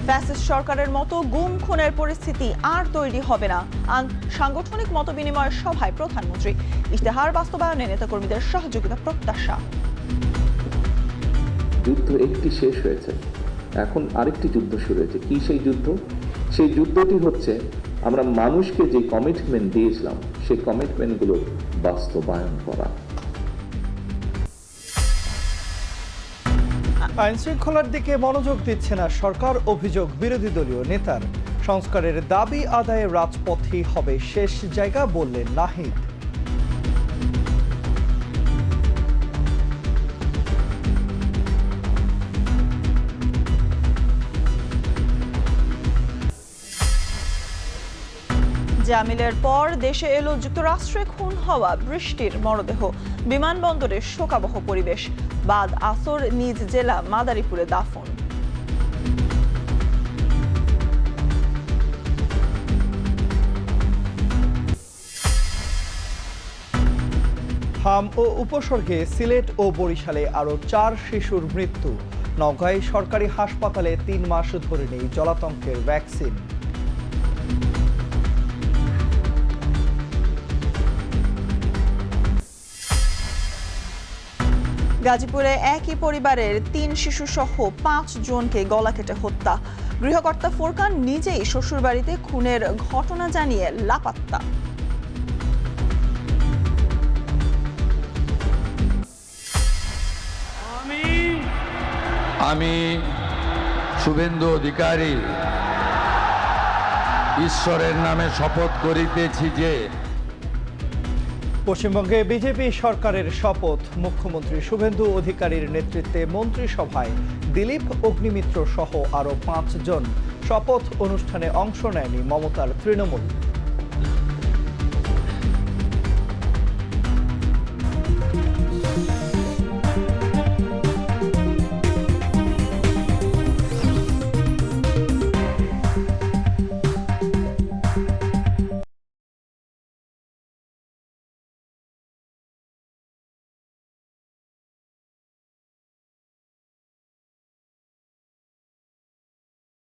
Fascist সরকারের মতো গুম খুনের পরিস্থিতি আর তৈরি হবে না। সাংগঠনিক মতবিনিময় সভায় প্রধানমন্ত্রী। ইশতেহার বাস্তবায়নে নেতাকর্মীদের সহযোগিতা প্রত্যাশা। যুদ্ধ একটি শেষ হয়েছে, এখন আরেকটি যুদ্ধ শুরু হয়েছে। কি সেই যুদ্ধ? সেই যুদ্ধটি হচ্ছে আমরা মানুষকে যে কমিটমেন্ট দিয়েছিলাম সেই কমিটমেন্টগুলো বাস্তবায়ন করা। আইন শৃঙ্খলার দিকে মনোযোগ দিচ্ছে না সরকার, অভিযোগ বিরোধী দলীয় নেতার। সংস্কারের দাবি আদায়ে রাজপথই হবে শেষ জায়গা বললেন নাহিদ। জামিলের পর দেশে এলো যুক্তরাষ্ট্রে খুন হওয়া বৃষ্টির মরদেহ। বিমানবন্দরে শোকাবহ পরিবেশ। বাদ আসর নিজ জেলা মাদারীপুরে দাফন। হাম ও উপসর্গে সিলেট ও বরিশালে আরও 4 শিশুর মৃত্যু। নওগাঁয় সরকারি হাসপাতালে 3 মাস ধরে নেই জলাতঙ্কের ভ্যাকসিন। গাজীপুরে একই পরিবারের 3 শিশু সহ 5 জনকে গলা কেটে হত্যা। গৃহকর্তা ফোরকান নিজেই শ্বশুরবাড়িতে খুনের ঘটনা জানিয়ে লাপাত্তা। আমি শুভেন্দু অধিকারী ঈশ্বরের নামে শপথ করিতেছি যে পশ্চিমবঙ্গে বিজেপি সরকারের শপথ। মুখ্যমন্ত্রী শুভেন্দু অধিকারীর নেতৃত্বে মন্ত্রিসভায় দিলীপ অগ্নিমিত্র সহ আরও 5 জন। শপথ অনুষ্ঠানে অংশ নেয়নি মমতার তৃণমূল।